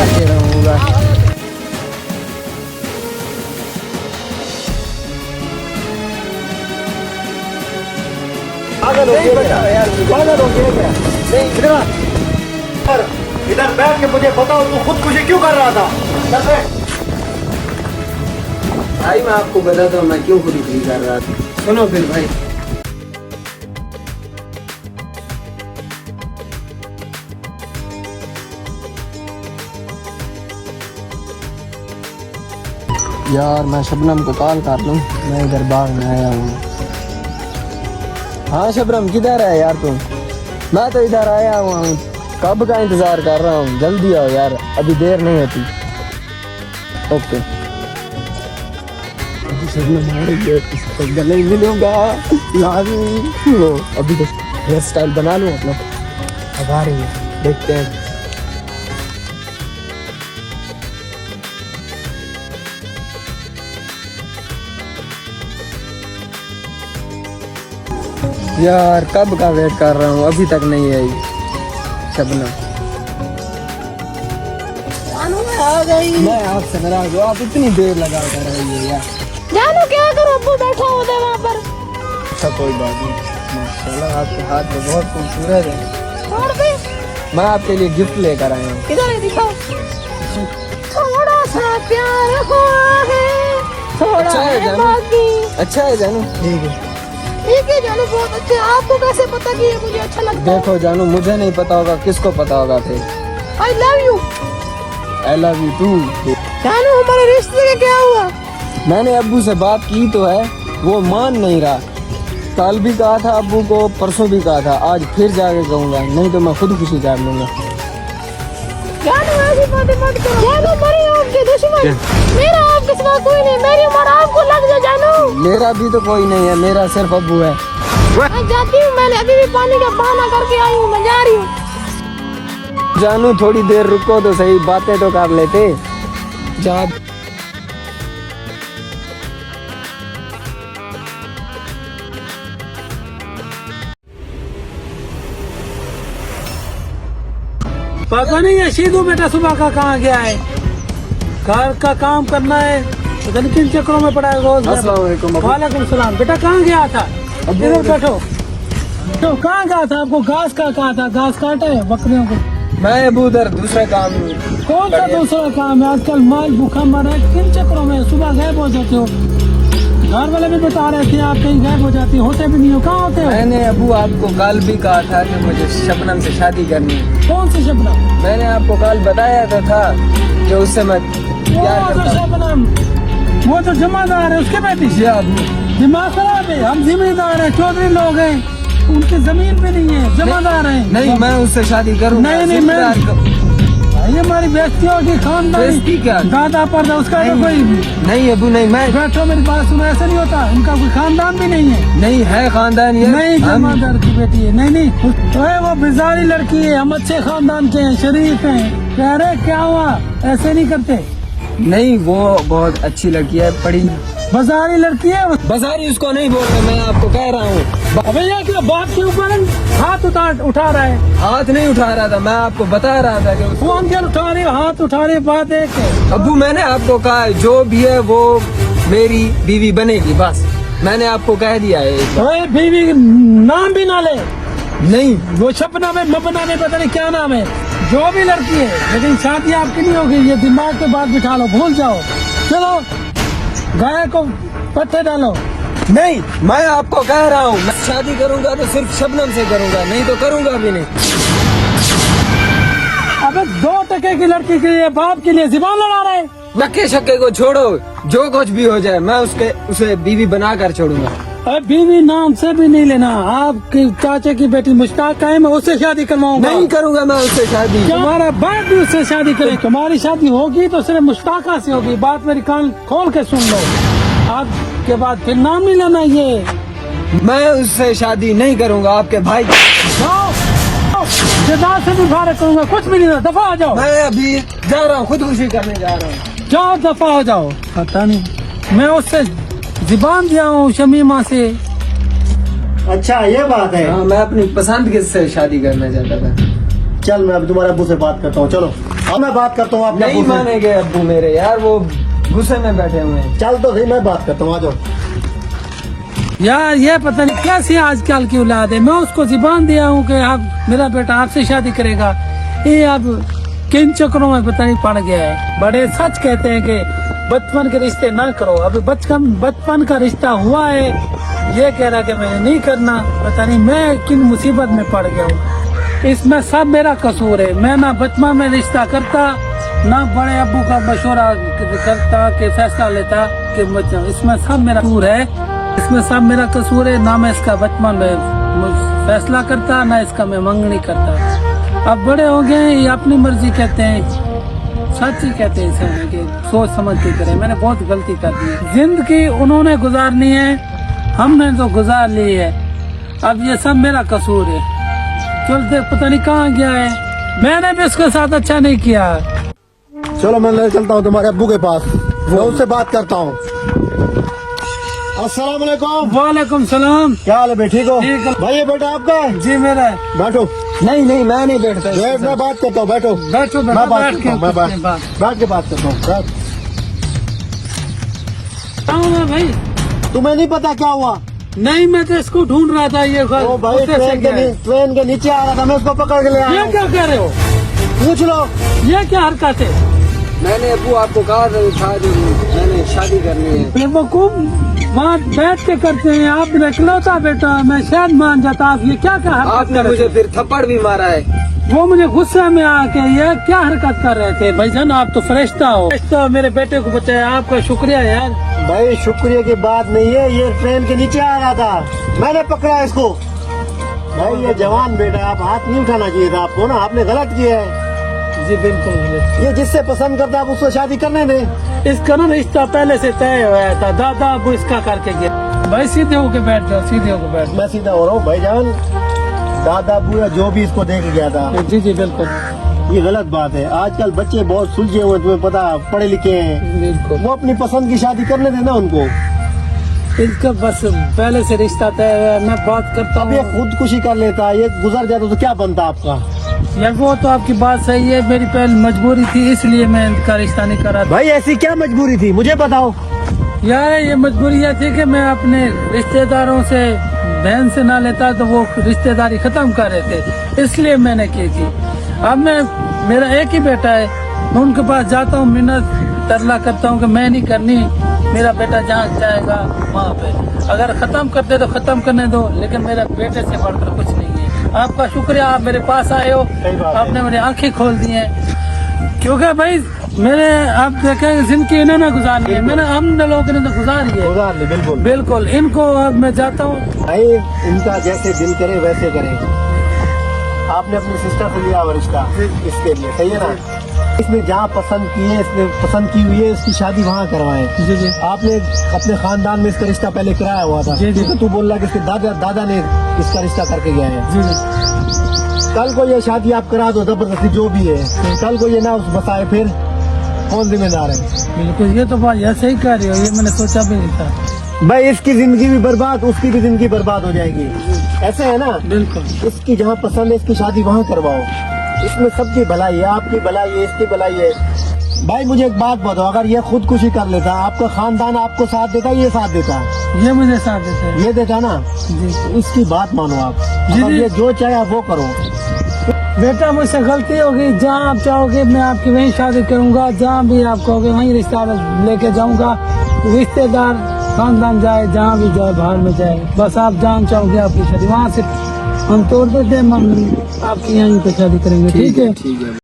रहूंगा। इधर बैठ के मुझे बताओ तू खुदकुशी क्यों कर रहा था? भाई मैं आपको बताता हूँ मैं क्यों खुदकुशी कर रहा था। सुनो फिर भाई। यार मैं शबनम को कॉल कर लूँ, मैं इधर बाहर में आया हूँ। हाँ शबनम किधर है यार तुम? मैं तो इधर आया हुआ हूँ, कब का इंतजार कर रहा हूँ, जल्दी आओ यार, अभी देर नहीं होती। ओके। अभी शबनम आ रही है, इसको गले मिलूंगा लाजमी। लो अभी तो हेयर स्टाइल बना लूँ अपना, अब आ रही है, देखते हैं। यार कब का वेट कर रहा हूँ, अभी तक नहीं आई शबनम। आ गई। मैं आपसे नाराज हूँ, आप इतनी देर लगा कर रही है यार। जानू क्या करो, अब्बू बैठा होता है वहाँ पर। अच्छा कोई बात नहीं, माशाल्लाह आपके हाथ में बहुत खूबसूरत है। और भी मैं आपके लिए गिफ्ट लेकर आया हूँ। इधर ही दिखाओ। थोड़ा सा प्यार हुआ है, थोड़ा अच्छा है है जानू। बाकी। अच्छा है जानू, ठीक है। ठीक है जानू, बहुत अच्छे। आपको कैसे पता कि ये मुझे अच्छा लगता है? देखो जानू, मुझे नहीं पता होगा, किसको पता होगा फिर। I love you. I love you too. जानू हमारे रिश्ते का क्या हुआ? मैंने अब्बू से बात की तो है, वो मान नहीं रहा। कल भी कहा था अब्बू को, परसों भी कहा था, आज फिर जाके कहूँगा, नहीं तो मैं खुदकुशी कर लूँगा। जानू ऐसी बातें मत करो। जानू मरी आपके दुश्मन, मेरा आपके सिवा कोई नहीं, मेरी उम्र आपको लग जाए जानू। मेरा भी तो कोई नहीं है, मेरा सिर्फ अब्बू है। मैं जाती हूँ, मैंने अभी भी पानी का बहाना करके आई हूँ, मैं जा रही हूँ। जानू थोड़ी देर रुको तो सही, बातें तो कर लेते। जा पता नहीं है शीदू बेटा सुबह का कहाँ गया है, घर का काम करना है, पता नहीं किन चक्करों में पड़ा है रोज। अस्सलाम वालेकुम। वालेकुम सलाम। बेटा कहाँ गया था? इधर बैठो। तो कहाँ गया था? आपको घास का कहा था, घास काटा है बकरियों को? मैं अबू उधर दूसरा काम। कौन सा दूसरा काम है? आजकल माल भूखा मरा है, किन चक्करों में सुबह गायब हो जाते हो? घर वाले भी बता रहे थे आप कहीं गायब हो जाती, होते भी नहीं हो, कहाँ होते हो? मैंने अबू आपको कल भी कहा था कि मुझे शबनम से शादी करनी है। कौन सी शबनम? मैंने आपको कल बताया तो था कि उससे मैं प्यार वो करता तो हूँ। शबनम, वो तो जमादार है, उसके बेटी जी अबू। दिमाग खराब है। हम जिम्मेदार हैं, चौधरी लोग हैं, उनकी जमीन भी नहीं है, जमादार हैं। नहीं मैं उससे शादी करूँगा। नहीं, नहीं, भाई हमारी बेइज्जती होगी, खानदानी बेइज्जती क्या? दादा पर उसका तो कोई। नहीं अबू नहीं, मैं बैठो मेरी बात सुनो, ऐसा नहीं होता, उनका कोई खानदान भी नहीं है। नहीं है खानदान ये। नहीं जमादार की बेटी है, नहीं नहीं, तो वो बिजारी लड़की है, हम अच्छे खानदान के हैं, शरीफ हैं। कह रहे क्या हुआ, ऐसे नहीं करते। नहीं वो बहुत अच्छी लड़की है, पढ़ी। बाजारी लड़की है। बाजारी उसको नहीं बोल रहा, मैं आपको कह रहा हूँ। अबे ये क्या बात के ऊपर हाथ उठा रहा है? हाथ नहीं उठा रहा था, मैं आपको बता रहा था कि फोन क्या उठा रहे, हाथ उठा रहे, बात एक है। अबू मैंने आपको कहा है, जो भी है वो मेरी बीवी बनेगी, बस मैंने आपको कह दिया है एक बार। ओए बीवी नाम भी ना ले। नहीं वो छपना में मपना में पता नहीं क्या नाम है, जो भी लड़की है, लेकिन शादी आपकी नहीं होगी, ये दिमाग के बाद बिठा लो, भूल जाओ। चलो गाय को पत्ते डालो। नहीं, मैं आपको कह रहा हूँ, मैं शादी करूंगा तो सिर्फ शबनम से करूंगा, नहीं तो करूंगा भी नहीं। अबे 2 टके की लड़की के लिए, बाप के लिए जुबान लड़ा रहे। नक्के शक्के को छोड़ो, जो कुछ भी हो जाए मैं उसे बीवी बनाकर छोड़ूंगा। अरे बीवी नाम से भी नहीं लेना, आपके चाचे की बेटी मुश्ताक है, मैं उससे शादी करवाऊंगा। नहीं करूंगा मैं उससे शादी। तुम्हारा बाप भी उससे शादी करे, तुम्हारी शादी होगी तो सिर्फ मुश्ताका से होगी। बात मेरी कान खोल के सुन लो, आज के बाद फिर नाम नहीं लेना ये। मैं उससे शादी नहीं करूंगा, आपके भाई। जदाद से भी फारग करूंगा, कुछ भी नहीं, दफा हो जाओ। मैं अभी जा रहा हूँ, खुदकुशी करने जा रहा हूँ। जाओ दफा हो जाओ। पता नहीं, मैं उससे जुबान दिया हूँ शमीमा से। अच्छा ये बात है। हाँ मैं अपनी पसंद के से शादी करना चाहता था। चल मैं अब तुम्हारे अब्बू से बात करता हूँ, चलो। अब मैं बात करता हूँ आपके नहीं अब्बू से। मानेंगे अब्बू मेरे यार, वो गुस्से में बैठे हुए हैं। चल तो सही, मैं बात करता हूँ, आ जाओ। यार ये पता नहीं कैसी आजकल की औलाद है। मैं उसको जुबान दिया हूँ कि आप मेरा बेटा आपसे शादी करेगा, ये अब किन चक्रों में पता नहीं पड़ गया है। बड़े सच कहते हैं कि बचपन के रिश्ते ना करो। अभी बचपन का रिश्ता हुआ है, ये कह रहा कि मैं नहीं करना। पता नहीं मैं किन मुसीबत में पड़ गया हूँ। इसमें सब मेरा कसूर है। मैं ना बचपन में रिश्ता करता, ना बड़े अब्बू का मशवरा करता कि फैसला लेता कि इसमें सब मेरा कसूर है। इसमें सब मेरा कसूर है। ना मैं इसका बचपन में फैसला करता, ना इसका मैं मंगनी करता। अब बड़े हो गए, ये अपनी मर्जी कहते हैं। सच ही कहते हैं इसे कि सोच समझ के करें। मैंने बहुत गलती कर दी। जिंदगी उन्होंने गुजारनी है, हमने तो गुजार ली है। अब ये सब मेरा कसूर है। चलते पता नहीं कहाँ गया है। मैंने भी उसके साथ अच्छा नहीं किया। चलो मैं ले चलता हूँ तुम्हारे अब्बू के पास, मैं उससे बात करता हूँ। अस्सलाम वालेकुम। वालेकुम सलाम। क्या हाल है भाई, ठीक हो? ठीक है। भाई ये बेटा आपका है? जी मेरा है। बैठो। नहीं नहीं, मैं नहीं बैठता इसके बैठ, मैं साथ। बात करता हूँ, बैठो। बैठो मैं बात बैठ करता हूँ, मैं बैठ के बात करता हूँ। बैठ। भाई तुम्हें नहीं पता क्या हुआ? नहीं, मैं तो इसको ढूंढ रहा था। ये ओ भाई, उससे से गया है। ट्रेन के नीचे आ रहा था, मैं उसको पकड़ के ले आया ये हूँ। क्या कह रहे हो? पूछ लो। ये क्या हरकत है? मैंने अब्बू आपको कहा था जो मैंने शादी करनी है। बेवकूफ बात बैठ के करते हैं। आप इकलौता बेटा, मैं शायद मान जाता। आप ये क्या क्या हरकत आपने कर रहे मुझे थे? फिर थप्पड़ भी मारा है। वो मुझे गुस्से में आके ये क्या हरकत कर रहे थे? भाईजान आप तो फरिश्ता हो। फरिश्ता मेरे बेटे को बचाया, आपका शुक्रिया यार। भाई शुक्रिया की बात नहीं है, ये ट्रेन के नीचे आ रहा था, मैंने पकड़ा इसको। भाई ये जवान बेटा, आप हाथ नहीं उठाना चाहिए था आपको ना, आपने गलत किया है। जी बिल्कुल। ये जिससे पसंद करता आप उसको शादी करने दे। इसका ना रिश्ता पहले से तय हुआ था। दादा अब इसका करके गया। भाई सीधे होके बैठ जाओ, सीधे होके बैठ मैं सीधा हो रहा हूँ भाईजान, दादा बुआ जो भी इसको देख गया था, जाओ। जी जी बिल्कुल ये गलत बात है। आजकल बच्चे बहुत सुलझे हुए, तुम्हें पता, पढ़े लिखे हैं, बिल्कुल। वो अपनी पसंद की शादी करने देना उनको। इसका बस पहले से रिश्ता तय हुआ है। मैं बात करता अब ये हूँ। खुदकुशी कर लेता, ये गुजर जाता तो क्या बनता आपका? यार वो तो आपकी बात सही है। मेरी पहले मजबूरी थी, इसलिए मैं इनका रिश्ता नहीं कर रहा था। भाई ऐसी क्या मजबूरी थी, मुझे बताओ। यार ये मजबूरी यह थी कि मैं अपने रिश्तेदारों से बहन से ना लेता तो वो रिश्तेदारी खत्म कर रहे थे, इसलिए मैंने की थी। अब मेरा एक ही बेटा है, मैं उनके पास जाता हूँ, मिन्नत तरला करता हूँ कि मैं नहीं करनी, मेरा बेटा जहाँ जाएगा वहाँ पे। अगर खत्म करते तो खत्म करने दो, लेकिन मेरे बेटे से बढ़कर कुछ नहीं है। आपका शुक्रिया, आप मेरे पास आए हो, सही बात है। आपने मेरी आंखें खोल दी हैं। क्योंकि भाई मैंने आप देखें जिंदगी इन्होंने गुजारनी है, मैंने हम लोगों ने तो गुजारी है। गुजार ले, बिल्कुल बिल्कुल। इनको अब मैं जाता हूँ। भाई, इनका जैसे दिल करे वैसे करें। आपने अपनी सिस्टर से लिया हुआ रिश्ता इसके लिए, सही है ना? इसने जहाँ पसंद की है, इसने पसंद की हुई है, इसकी शादी वहाँ करवाए। जी जी आपने अपने खानदान में इसका रिश्ता पहले कराया हुआ था। जी, जी। तो तू बोल रहा है कि इसके दादा ने इसका रिश्ता करके गया है। जी जी। कल को ये शादी आप करा दो जबरदस्ती जो भी है, कल को ये ना उस बसाए, फिर कौन जिम्मेदार है? बिल्कुल, ये तो बात ऐसे ही कर रही हो, ये मैंने सोचा भी नहीं था। भाई इसकी जिंदगी भी बर्बाद, उसकी भी जिंदगी बर्बाद हो जाएगी। ऐसे है ना? बिल्कुल। इसकी जहाँ पसंद है इसकी शादी वहाँ करवाओ। इसमें सबकी भलाई है, आपकी भलाई है, इसकी भलाई है। भाई मुझे एक बात बताओ, अगर ये खुदकुशी कर लेता, आपका खानदान आपको साथ देता, ये साथ देता? ये मुझे साथ देते हैं। ये देता ना? जी तो इसकी बात मानो आप, जी, अगर जी। ये जो चाहे आप वो करो। बेटा मुझसे गलती होगी, जहाँ आप चाहोगे मैं आपकी वहीं शादी करूंगा, जहाँ भी आप कहोगे वहीं रिश्ता लेके जाऊंगा। रिश्तेदार खानदान जाए, जहाँ भी जाए, बाहर में जाए, बस आप जहाँ चाहोगे आपकी शादी वहाँ से हम तोड़ देते हैं, हम आपकी यहीं पे शादी करेंगे। ठीक है। ठीक है।